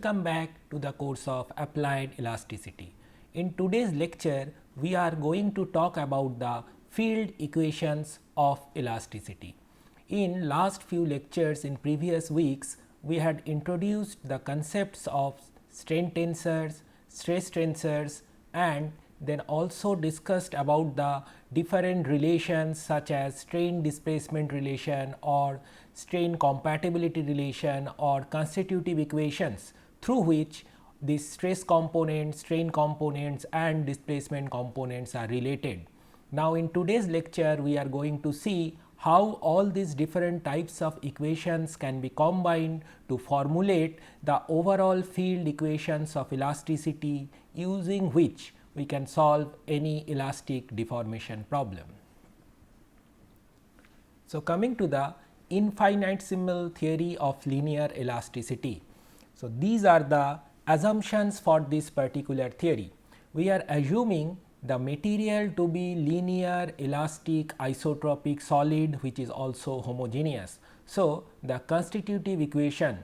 welcome back to the course of Applied Elasticity. In today's lecture, we are going to talk about the field equations of elasticity. In last few lectures in previous weeks, we had introduced the concepts of strain tensors, stress tensors, and then also discussed about the different relations such as strain displacement relation or strain compatibility relation or constitutive equations through which the stress components, strain components and displacement components are related. Now, in today's lecture we are going to see how all these different types of equations can be combined to formulate the overall field equations of elasticity, using which we can solve any elastic deformation problem. So, coming to the infinitesimal theory of linear elasticity. So, these are the assumptions for this particular theory. We are assuming the material to be linear, elastic, isotropic solid which is also homogeneous. So, the constitutive equation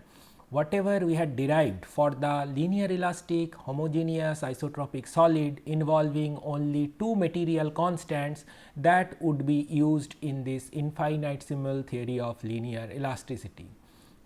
whatever we had derived for the linear elastic, homogeneous, isotropic solid involving only two material constants, that would be used in this infinitesimal theory of linear elasticity.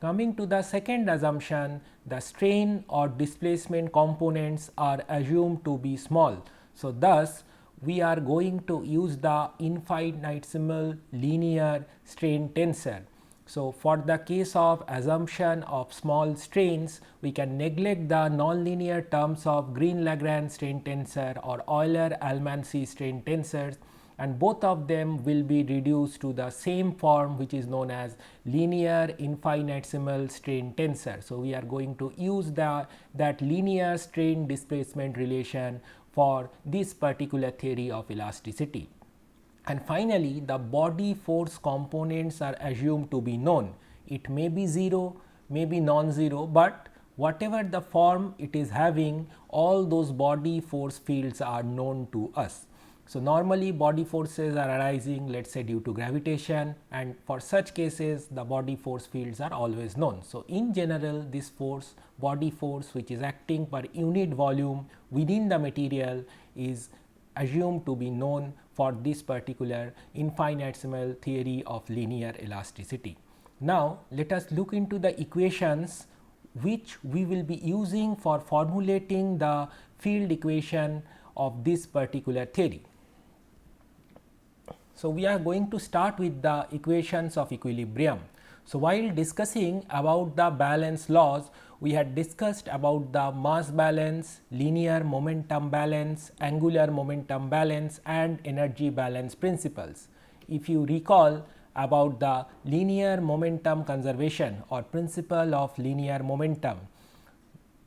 Coming to the second assumption, the strain or displacement components are assumed to be small. So, thus we are going to use the infinitesimal linear strain tensor. So, for the case of assumption of small strains, we can neglect the nonlinear terms of Green-Lagrange strain tensor or Euler-Almancy strain tensors, and both of them will be reduced to the same form which is known as linear infinitesimal strain tensor. So, we are going to use that linear strain displacement relation for this particular theory of elasticity. And finally, the body force components are assumed to be known. It may be 0, may be non-zero, but whatever the form it is having, all those body force fields are known to us. So, normally body forces are arising, let us say due to gravitation, and for such cases the body force fields are always known. So, in general this force, body force which is acting per unit volume within the material is assumed to be known for this particular infinitesimal theory of linear elasticity. Now, let us look into the equations which we will be using for formulating the field equation of this particular theory. So, we are going to start with the equations of equilibrium. So, while discussing about the balance laws, we had discussed about the mass balance, linear momentum balance, angular momentum balance and energy balance principles. If you recall about the linear momentum conservation or principle of linear momentum,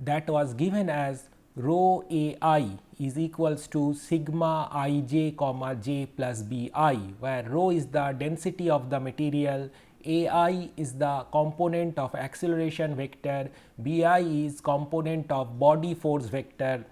that was given as rho a I is equals to sigma I j comma j plus b I, where rho is the density of the material, a I is the component of acceleration vector, b I is component of body force vector,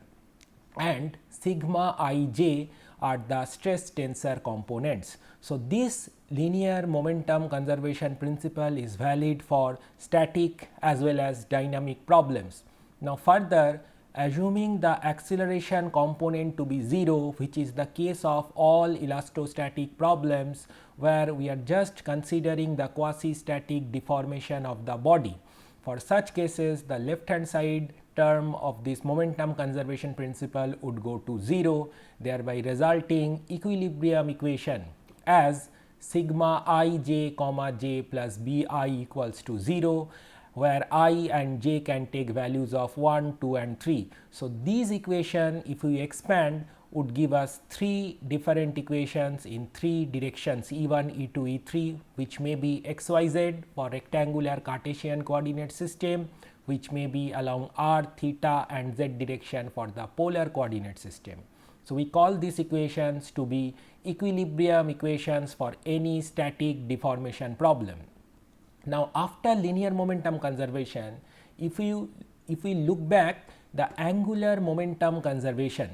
and sigma I j are the stress tensor components. So, this linear momentum conservation principle is valid for static as well as dynamic problems. Now, further, assuming the acceleration component to be 0, which is the case of all elastostatic problems where we are just considering the quasi-static deformation of the body. For such cases, the left hand side term of this momentum conservation principle would go to 0, thereby resulting equilibrium equation as sigma I j comma j plus b I equals to 0, where I and j can take values of 1, 2 and 3. So, these equation if we expand would give us 3 different equations in 3 directions, E1, E2, E3, which may be XYZ for rectangular Cartesian coordinate system, which may be along r, theta and z direction for the polar coordinate system. So, we call these equations to be equilibrium equations for any static deformation problem. Now, after linear momentum conservation, if we look back the angular momentum conservation,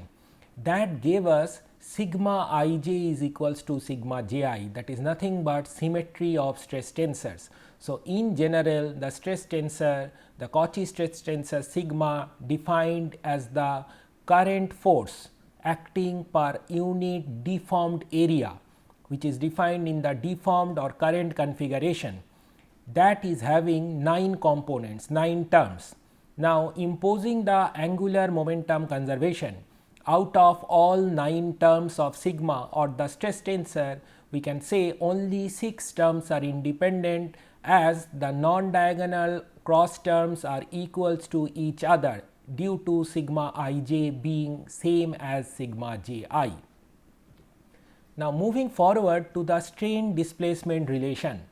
that gave us sigma ij is equals to sigma ji, that is nothing but symmetry of stress tensors. So, in general the stress tensor, the Cauchy stress tensor sigma defined as the current force acting per unit deformed area, which is defined in the deformed or current configuration, that is having 9 components, 9 terms. Now, imposing the angular momentum conservation, out of all 9 terms of sigma or the stress tensor, we can say only 6 terms are independent, as the non-diagonal cross terms are equals to each other due to sigma ij being same as sigma ji. Now, moving forward to the strain displacement relation.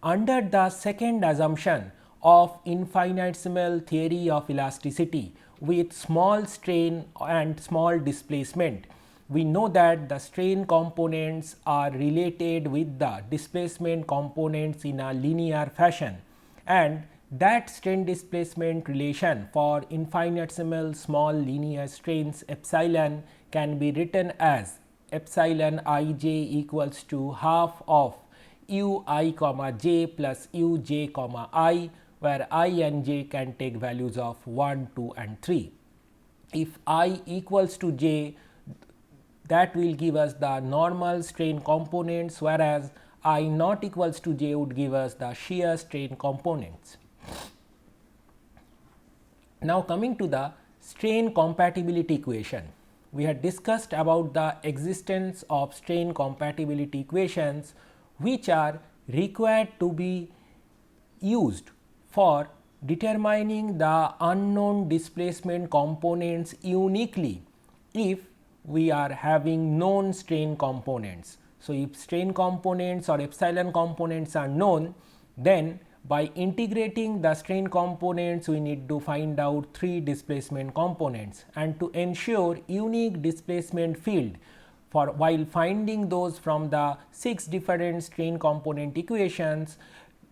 Under the second assumption of infinitesimal theory of elasticity with small strain and small displacement, we know that the strain components are related with the displacement components in a linear fashion, and that strain displacement relation for infinitesimal small linear strains epsilon can be written as epsilon ij equals to half of u I comma j plus u j comma I, where I and j can take values of 1, 2 and 3. If I equals to j, that will give us the normal strain components, whereas I not equals to j would give us the shear strain components. Now, coming to the strain compatibility equation, we had discussed about the existence of strain compatibility equations which are required to be used for determining the unknown displacement components uniquely if we are having known strain components. So, if strain components or epsilon components are known, then by integrating the strain components we need to find out 3 displacement components, and to ensure unique displacement field for while finding those from the 6 different strain component equations,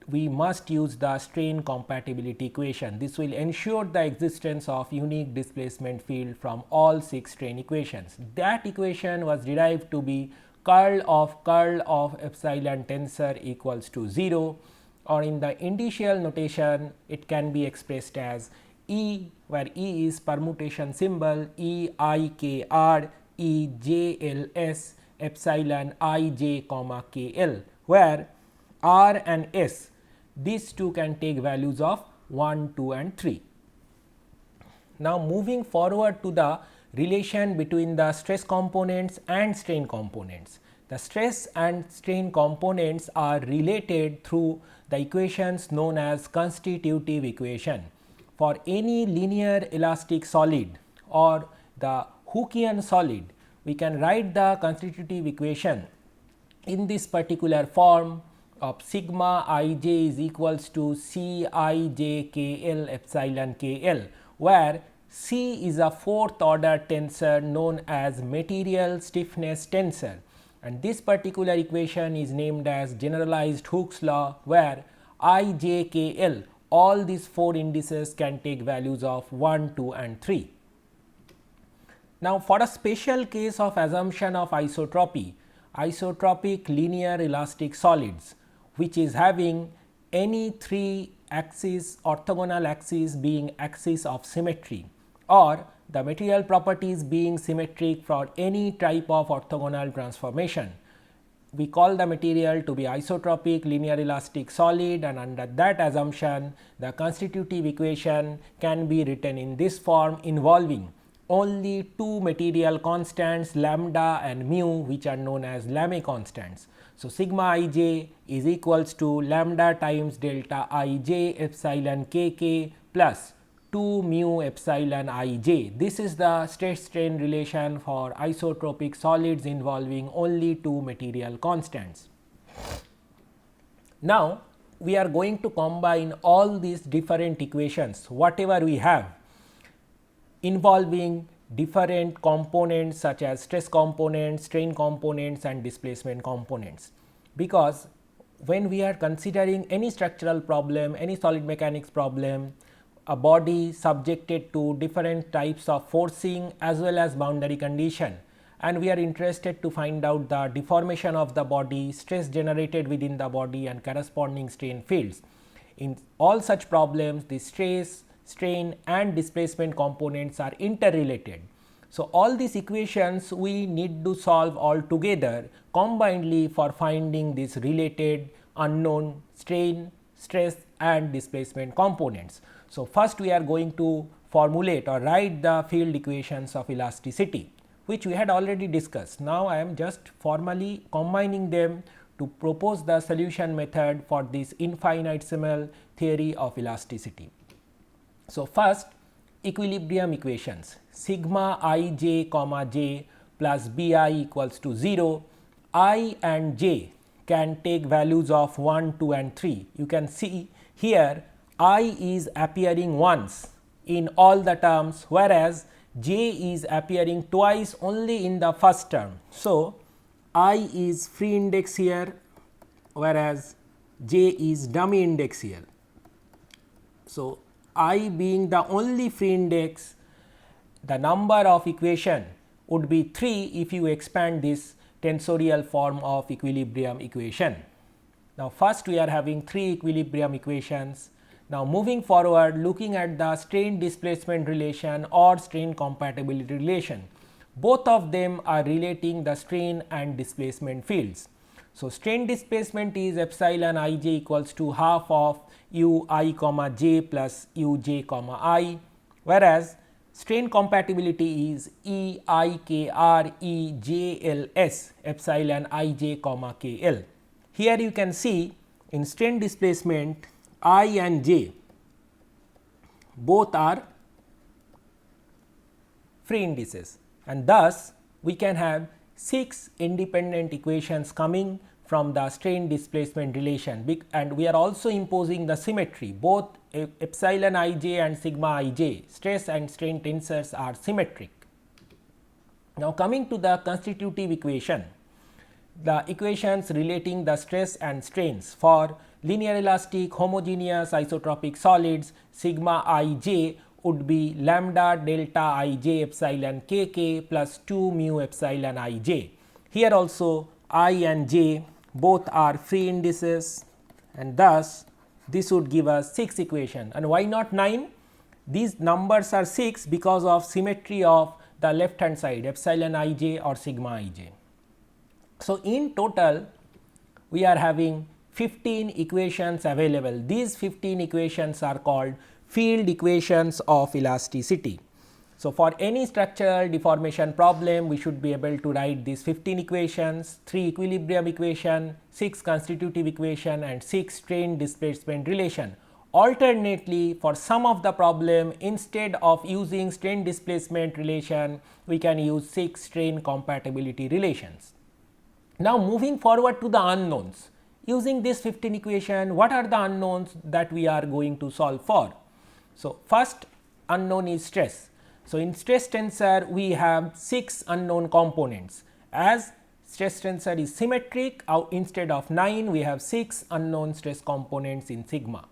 we must use the strain compatibility equation. This will ensure the existence of unique displacement field from all 6 strain equations. That equation was derived to be curl of epsilon tensor equals to 0, or in the initial notation it can be expressed as E, where E is permutation symbol E I K R E J L S epsilon I j comma K L, where R and S, these two can take values of 1, 2 and 3. Now, moving forward to the relation between the stress components and strain components. The stress and strain components are related through the equations known as constitutive equation. For any linear elastic solid or the Hookean solid, we can write the constitutive equation in this particular form of sigma I j is equals to C I j K L epsilon K L, where C is a 4th order tensor known as material stiffness tensor, and this particular equation is named as generalized Hooke's law, where I j K L, all these 4 indices can take values of 1, 2 and 3. Now, for a special case of assumption of isotropy, isotropic linear elastic solids, which is having any 3 axes, orthogonal axes being axis of symmetry, or the material properties being symmetric for any type of orthogonal transformation, we call the material to be isotropic linear elastic solid, and under that assumption the constitutive equation can be written in this form involving only 2 material constants lambda and mu, which are known as Lamé constants. So, sigma I j is equals to lambda times delta I j epsilon k k plus 2 mu epsilon I j. This is the stress strain relation for isotropic solids involving only 2 material constants. Now, we are going to combine all these different equations whatever we have involving different components such as stress components, strain components and displacement components, because when we are considering any structural problem, any solid mechanics problem, a body subjected to different types of forcing as well as boundary condition, and we are interested to find out the deformation of the body, stress generated within the body and corresponding strain fields. In all such problems, the stress, strain and displacement components are interrelated. So, all these equations we need to solve all together combinedly for finding these related unknown strain, stress and displacement components. So, first we are going to formulate or write the field equations of elasticity, which we had already discussed. Now, I am just formally combining them to propose the solution method for this infinitesimal theory of elasticity. So, first equilibrium equations, sigma I j comma j plus b I equals to 0, I and j can take values of 1, 2 and 3. You can see here I is appearing once in all the terms, whereas j is appearing twice only in the first term. So, I is free index here, whereas j is dummy index here. So, I being the only free index, the number of equation would be 3 if you expand this tensorial form of equilibrium equation. Now, first we are having 3 equilibrium equations. Now, moving forward, looking at the strain displacement relation or strain compatibility relation, both of them are relating the strain and displacement fields. So, strain displacement is epsilon I j equals to half of u I comma j plus u j comma I, whereas strain compatibility is E I k r E j L s epsilon I j comma k L. Here you can see in strain displacement I and j both are free indices, and thus we can have 6 independent equations coming from the strain displacement relation, and we are also imposing the symmetry. Both epsilon I j and sigma I j stress and strain tensors are symmetric. Now, coming to the constitutive equation, the equations relating the stress and strains for linear elastic homogeneous isotropic solids, sigma I j would be lambda delta I j epsilon k k plus 2 mu epsilon I j. Here also I and j both are free indices, and thus this would give us 6 equation. And why not 9? These numbers are 6 because of symmetry of the left hand side epsilon I j or sigma I j. So, in total we are having 15 equations available. These 15 equations are called field equations of elasticity. So, for any structural deformation problem, we should be able to write these 15 equations, 3 equilibrium equation, 6 constitutive equation and 6 strain displacement relation. Alternately, for some of the problem, instead of using strain displacement relation, we can use 6 strain compatibility relations. Now, moving forward to the unknowns, using this 15 equation, what are the unknowns that we are going to solve for? So, first unknown is stress. So, in stress tensor we have 6 unknown components. As stress tensor is symmetric, instead of 9 we have 6 unknown stress components in sigma.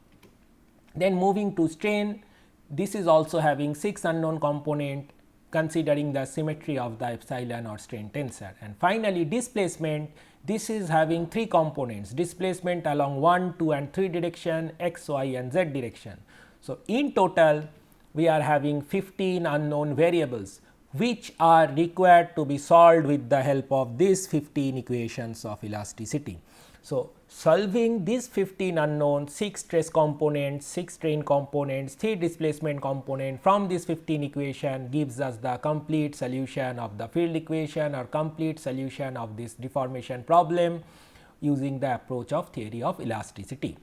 Then moving to strain, this is also having 6 unknown component considering the symmetry of the epsilon or strain tensor. And finally, displacement, this is having 3 components, displacement along 1, 2 and 3 direction, x, y and z direction. So, in total we are having 15 unknown variables which are required to be solved with the help of these 15 equations of elasticity. So, solving these 15 unknown, 6 stress components, 6 strain components, 3 displacement component from this 15 equation gives us the complete solution of the field equation or complete solution of this deformation problem using the approach of theory of elasticity.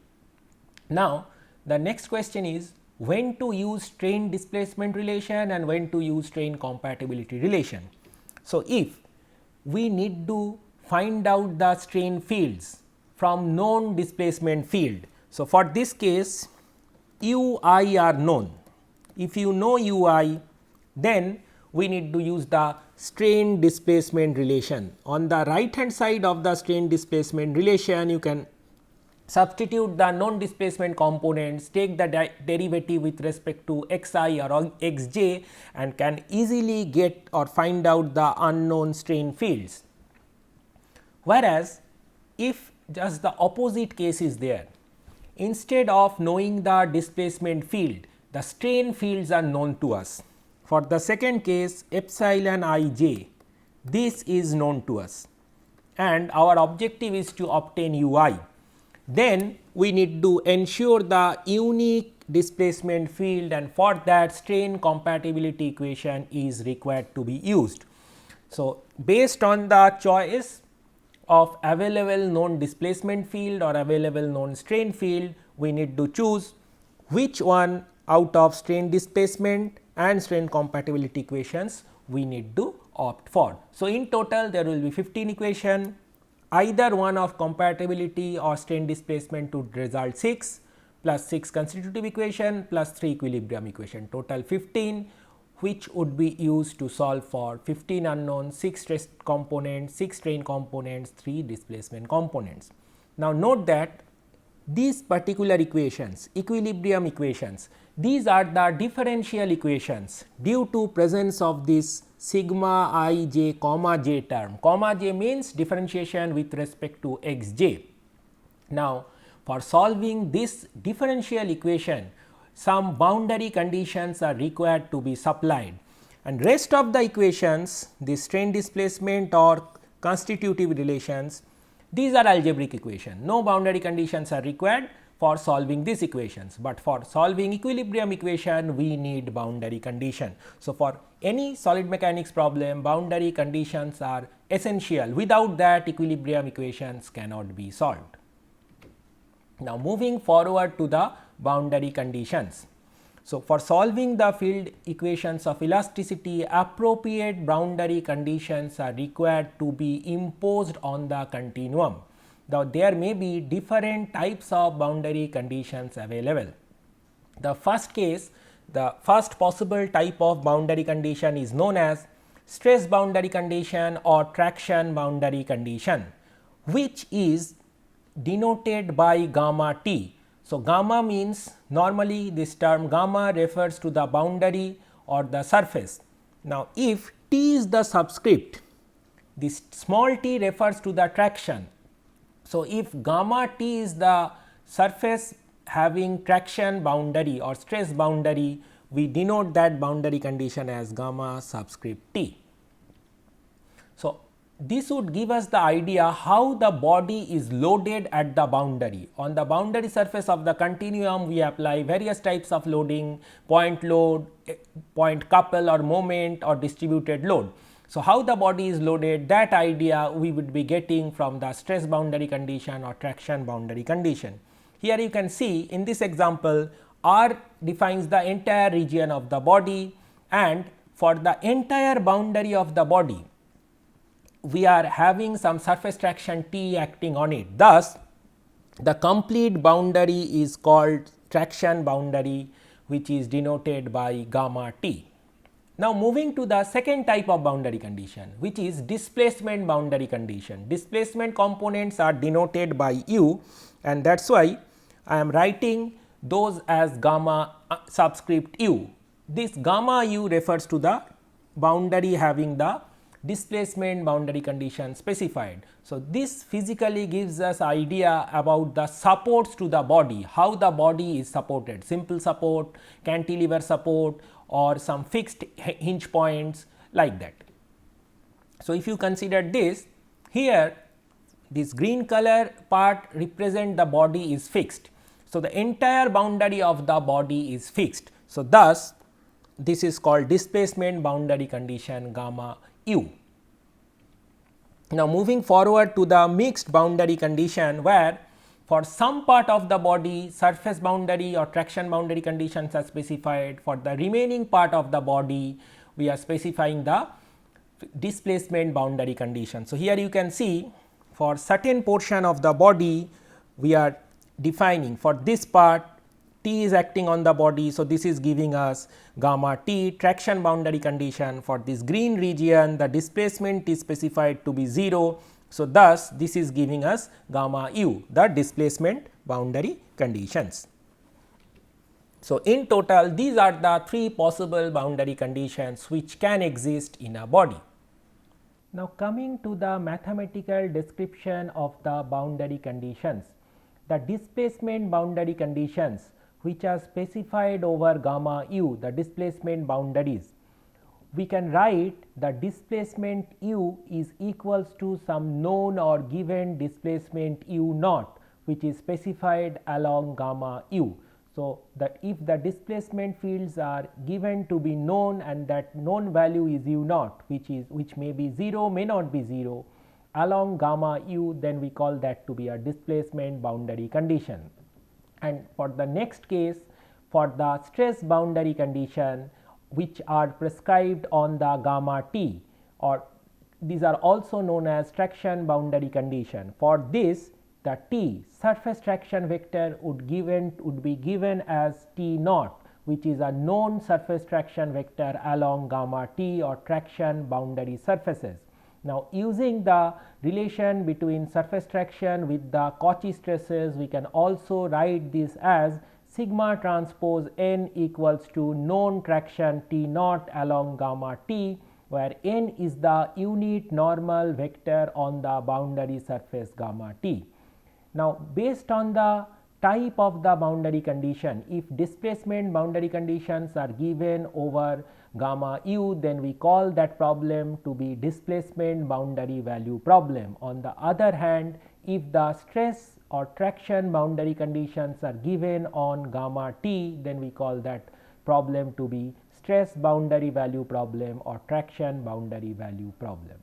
Now, the next question is when to use strain displacement relation and when to use strain compatibility relation. So, if we need to find out the strain fields from known displacement field. So, for this case u I are known. If you know u I, then we need to use the strain displacement relation. On the right hand side of the strain displacement relation, you can substitute the known displacement components, take the derivative with respect to xi or xj, and can easily get or find out the unknown strain fields. Whereas, if just the opposite case is there, instead of knowing the displacement field, the strain fields are known to us. For the second case, epsilon ij, this is known to us, and our objective is to obtain ui. Then we need to ensure the unique displacement field, and for that strain compatibility equation is required to be used. So, based on the choice of available known displacement field or available known strain field, we need to choose which one out of strain displacement and strain compatibility equations we need to opt for. So, in total there will be 15 equations. Either one of compatibility or strain displacement would result 6 plus 6 constitutive equation plus 3 equilibrium equation, total 15, which would be used to solve for 15 unknowns, 6 stress components, 6 strain components, 3 displacement components. Now, note that these particular equations, equilibrium equations, these are the differential equations due to presence of this sigma I j comma j term. Comma j means differentiation with respect to x j. Now, for solving this differential equation, some boundary conditions are required to be supplied, and rest of the equations, the strain displacement or constitutive relations, these are algebraic equations. No boundary conditions are required for solving these equations, but for solving equilibrium equation we need boundary condition. So, for any solid mechanics problem, boundary conditions are essential. Without that, equilibrium equations cannot be solved. Now, moving forward to the boundary conditions. So, for solving the field equations of elasticity, appropriate boundary conditions are required to be imposed on the continuum. Now, there may be different types of boundary conditions available. The first case, the first possible type of boundary condition is known as stress boundary condition or traction boundary condition, which is denoted by gamma t. So, gamma means, normally this term gamma refers to the boundary or the surface. Now, if t is the subscript, this small t refers to the traction. So, if gamma t is the surface having traction boundary or stress boundary, we denote that boundary condition as gamma subscript t. So, this would give us the idea how the body is loaded at the boundary. On the boundary surface of the continuum, we apply various types of loading, point load, point couple or moment or distributed load. So, how the body is loaded, that idea we would be getting from the stress boundary condition or traction boundary condition. Here you can see in this example, R defines the entire region of the body, and for the entire boundary of the body, we are having some surface traction T acting on it. Thus, the complete boundary is called traction boundary, which is denoted by gamma T. Now, moving to the second type of boundary condition, which is displacement boundary condition. Displacement components are denoted by U, and that is why I am writing those as gamma subscript U. This gamma U refers to the boundary having the displacement boundary condition specified. So, this physically gives us idea about the supports to the body, how the body is supported, simple support, cantilever support or some fixed hinge points like that. So, if you consider this, here this green color part represent the body is fixed. So, the entire boundary of the body is fixed. So, thus this is called displacement boundary condition gamma U. Now, moving forward to the mixed boundary condition, where for some part of the body surface boundary or traction boundary conditions are specified, for the remaining part of the body we are specifying the displacement boundary condition. So, here you can see for certain portion of the body we are defining, for this part T is acting on the body. So, this is giving us gamma T traction boundary condition. For this green region, the displacement is specified to be 0, So, thus this is giving us gamma u, the displacement boundary conditions. So, in total these are the 3 possible boundary conditions which can exist in a body. Now, coming to the mathematical description of the boundary conditions, the displacement boundary conditions which are specified over gamma u, the displacement boundaries, we can write the displacement u is equals to some known or given displacement u naught, which is specified along gamma u. So, that if the displacement fields are given to be known and that known value is u naught, which may be 0, may not be 0 along gamma u, then we call that to be a displacement boundary condition. And for the next case, for the stress boundary condition which are prescribed on the gamma t, or these are also known as traction boundary condition. For this, the t surface traction vector would be given as t naught, which is a known surface traction vector along gamma t or traction boundary surfaces. Now, using the relation between surface traction with the Cauchy stresses, we can also write this as sigma transpose n equals to known traction t naught along gamma t, where n is the unit normal vector on the boundary surface gamma t. Now, based on the type of the boundary condition, if displacement boundary conditions are given over gamma u, then we call that problem to be displacement boundary value problem. On the other hand, if the stress or traction boundary conditions are given on gamma t, then we call that problem to be stress boundary value problem or traction boundary value problem.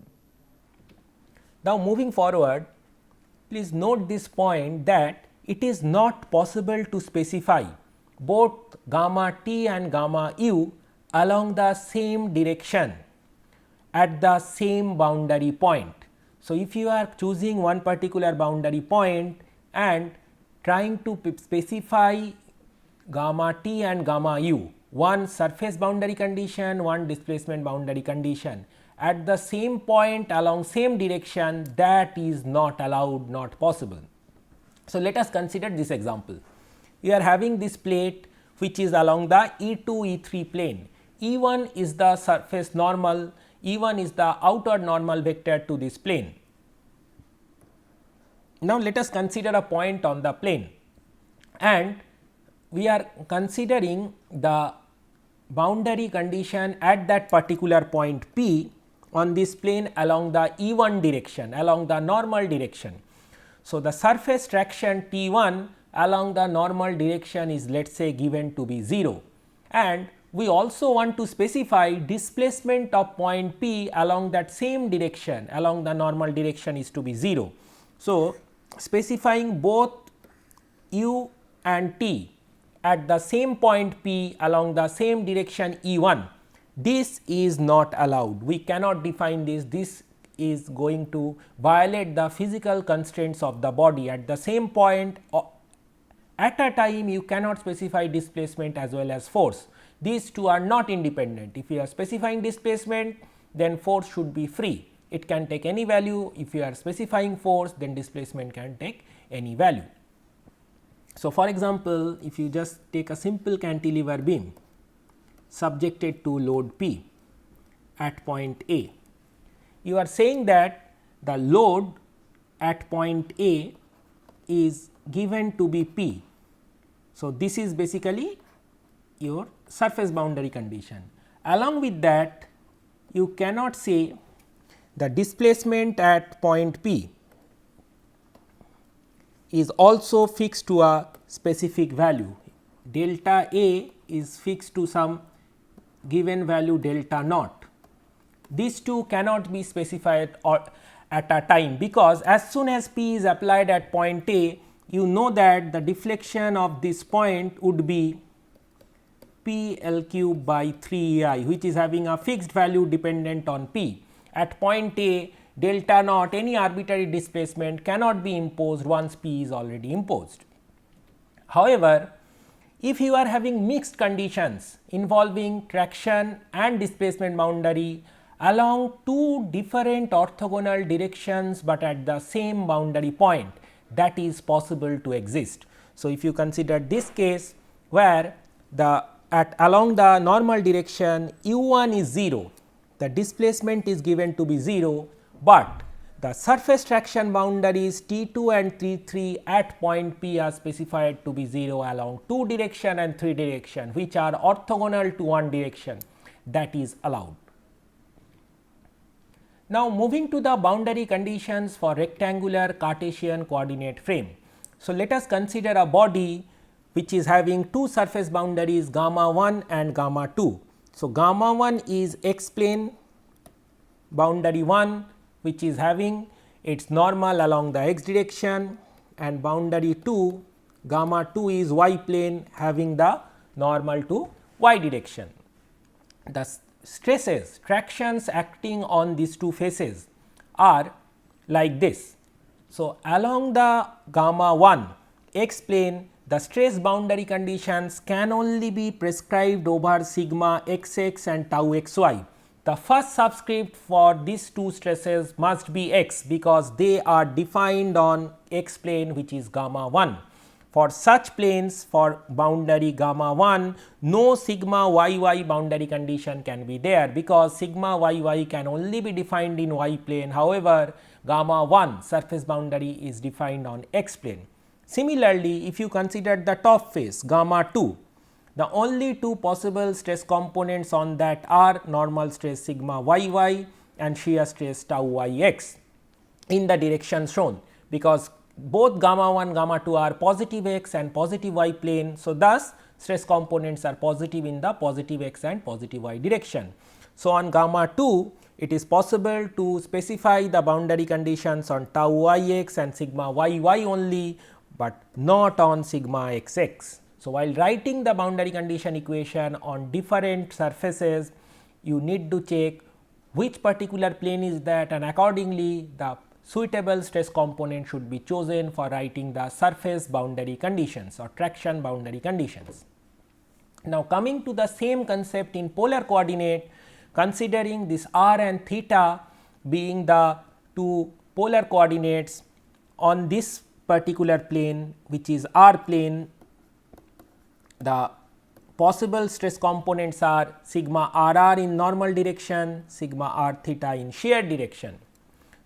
Now, moving forward, please note this point that it is not possible to specify both gamma t and gamma u along the same direction at the same boundary point. So, if you are choosing one particular boundary point and trying to specify gamma t and gamma u, one surface boundary condition, one displacement boundary condition at the same point along same direction, that is not allowed, not possible. So, let us consider this example. We are having this plate which is along the E2 E3 plane. E1 is the surface normal, E1 is the outer normal vector to this plane. Now, let us consider a point on the plane, and we are considering the boundary condition at that particular point P on this plane along the E1 direction, along the normal direction. So, the surface traction T1 along the normal direction is, let us say, given to be 0, and we also want to specify displacement of point P along that same direction, along the normal direction is to be 0. So, specifying both u and t at the same point P along the same direction E1, this is not allowed. We cannot define this. This is going to violate the physical constraints of the body. At the same point at a time, you cannot specify displacement as well as force. These two are not independent. If you are specifying displacement, then force should be free. It can take any value. If you are specifying force, then displacement can take any value. So, for example, if you just take a simple cantilever beam subjected to load P at point A, you are saying that the load at point A is given to be P. So, this is basically your surface boundary condition. Along with that, you cannot say the displacement at point P is also fixed to a specific value. Delta A is fixed to some given value delta naught. These two cannot be specified or at a time, because as soon as P is applied at point A, you know that the deflection of this point would be P L cube by 3 I, which is having a fixed value dependent on P. At point A, delta naught, any arbitrary displacement cannot be imposed once P is already imposed. However, if you are having mixed conditions involving traction and displacement boundary along two different orthogonal directions, but at the same boundary point, that is possible to exist. So, if you consider this case where the along the normal direction u1 is 0, the displacement is given to be 0, but the surface traction boundaries T2 and T3 at point P are specified to be 0 along 2 direction and 3 direction, which are orthogonal to one direction, that is allowed. Now, moving to the boundary conditions for rectangular Cartesian coordinate frame. So, let us consider a body which is having two surface boundaries gamma 1 and gamma 2. So, gamma 1 is x plane boundary 1, which is having its normal along the x direction, and boundary 2 gamma 2 is y plane having the normal to y direction. The stresses, tractions acting on these two faces are like this. So, along the gamma 1 x plane, the stress boundary conditions can only be prescribed over sigma xx and tau xy. The first subscript for these two stresses must be x, because they are defined on x plane, which is gamma 1. For such planes, for boundary gamma 1, no sigma yy boundary condition can be there, because sigma yy can only be defined in y plane. However, gamma 1 surface boundary is defined on x plane. Similarly, if you consider the top face gamma 2, the only two possible stress components on that are normal stress sigma yy and shear stress tau yx in the direction shown, because both gamma 1 gamma 2 are positive x and positive y plane. So, thus stress components are positive in the positive x and positive y direction. So, on gamma 2 it is possible to specify the boundary conditions on tau yx and sigma yy only, but not on sigma xx. So, while writing the boundary condition equation on different surfaces, you need to check which particular plane is that, and accordingly the suitable stress component should be chosen for writing the surface boundary conditions or traction boundary conditions. Now, coming to the same concept in polar coordinate, considering this r and theta being the two polar coordinates on this particular plane, which is r plane, the possible stress components are sigma rr in normal direction, sigma r theta in shear direction.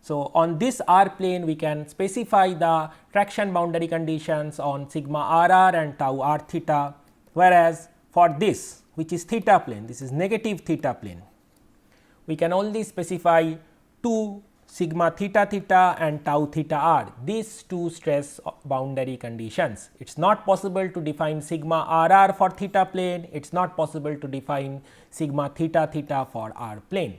So, on this r plane we can specify the traction boundary conditions on sigma rr and tau r theta, whereas for this, which is theta plane, this is negative theta plane, we can only specify two sigma theta theta and tau theta r, these two stress boundary conditions. It is not possible to define sigma rr for theta plane, it is not possible to define sigma theta theta for r plane.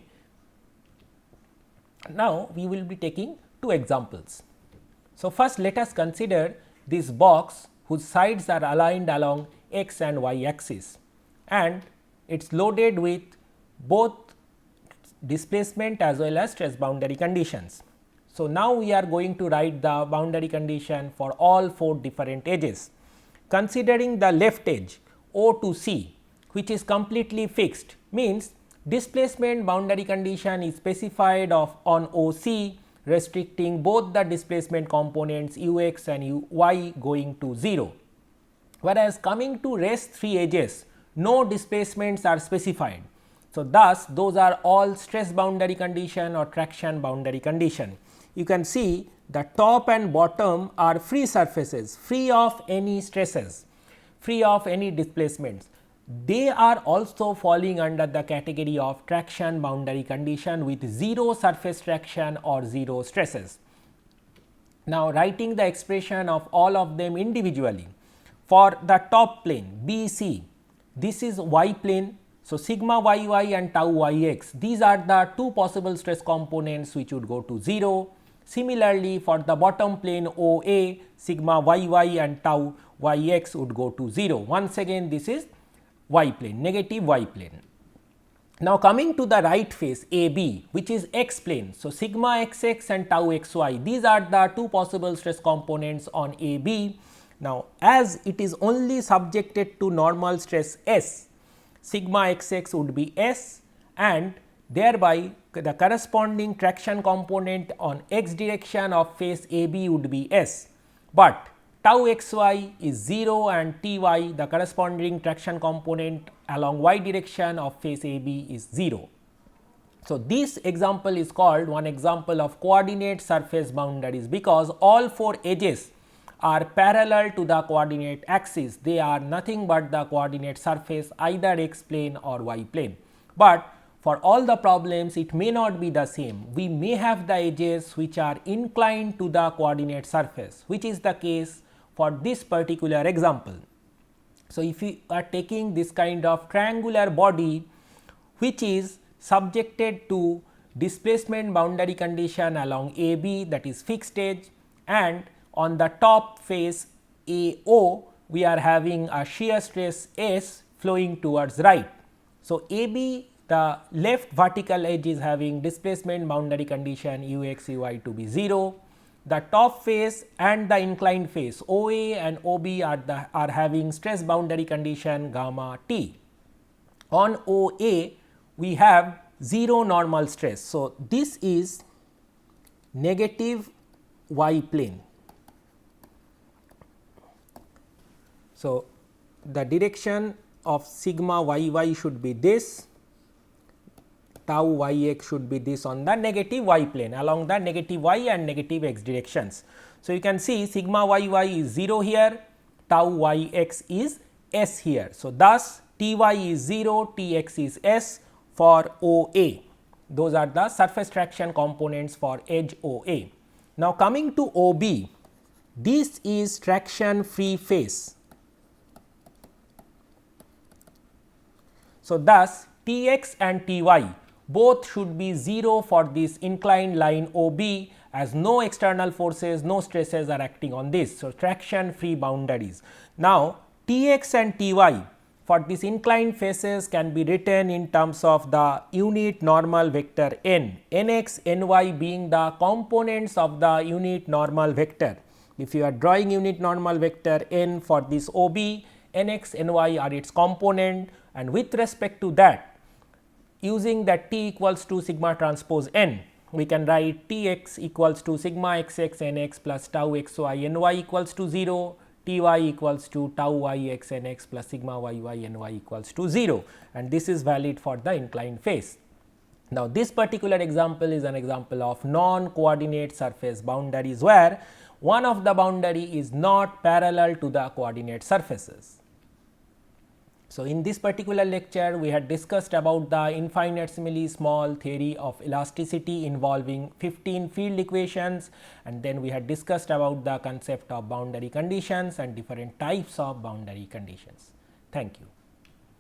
Now, we will be taking two examples. So, first let us consider this box whose sides are aligned along x and y axis, and it is loaded with both displacement as well as stress boundary conditions. So, now we are going to write the boundary condition for all four different edges. Considering the left edge O to C, which is completely fixed, means displacement boundary condition is specified on OC, restricting both the displacement components ux and uy going to 0. Whereas, coming to rest 3 edges, no displacements are specified. So, thus those are all stress boundary condition or traction boundary condition. You can see the top and bottom are free surfaces, free of any stresses, free of any displacements. They are also falling under the category of traction boundary condition with 0 surface traction or 0 stresses. Now, writing the expression of all of them individually. For the top plane BC, this is y plane. So, sigma yy and tau yx, these are the two possible stress components which would go to 0. Similarly, for the bottom plane OA, sigma yy and tau yx would go to 0. Once again, this is y plane, negative y plane. Now, coming to the right face AB, which is x plane. So, sigma xx and tau xy, these are the two possible stress components on AB. Now, as it is only subjected to normal stress S, sigma xx would be S, and thereby the corresponding traction component on x direction of face AB would be S, but tau xy is 0 and Ty the corresponding traction component along y direction of face AB is 0. So, this example is called one example of coordinate surface boundaries, because all 4 edges are parallel to the coordinate axis. They are nothing but the coordinate surface, either x plane or y plane. But for all the problems it may not be the same. We may have the edges which are inclined to the coordinate surface, which is the case for this particular example. So, if you are taking this kind of triangular body which is subjected to displacement boundary condition along AB, that is fixed edge, and on the top face AO we are having a shear stress S flowing towards right. So, AB, the left vertical edge, is having displacement boundary condition Ux Uy to be 0. The top face and the inclined face OA and OB are having stress boundary condition gamma T. On OA we have 0 normal stress. So, this is negative y plane. So, the direction of sigma yy should be this, tau yx should be this on the negative y plane along the negative y and negative x directions. So, you can see sigma yy is 0 here, tau yx is S here. So, thus Ty is 0, Tx is S for OA. Those are the surface traction components for edge OA. Now, coming to OB, this is traction free face. So, thus Tx and Ty both should be 0 for this inclined line OB, as no external forces, no stresses are acting on this. So, traction free boundaries. Now, Tx and Ty for these inclined faces can be written in terms of the unit normal vector n, nx, ny being the components of the unit normal vector. If you are drawing unit normal vector n for this OB, nx, ny are its component, and with respect to that, using that T equals to sigma transpose n, we can write Tx equals to sigma xx nx plus tau xy ny equals to 0, Ty equals to tau yx nx plus sigma yy ny equals to 0, and this is valid for the inclined face. Now, this particular example is an example of non-coordinate surface boundaries, where one of the boundary is not parallel to the coordinate surfaces. So, in this particular lecture we had discussed about the infinitesimally small theory of elasticity involving 15 field equations, and then we had discussed about the concept of boundary conditions and different types of boundary conditions. Thank you.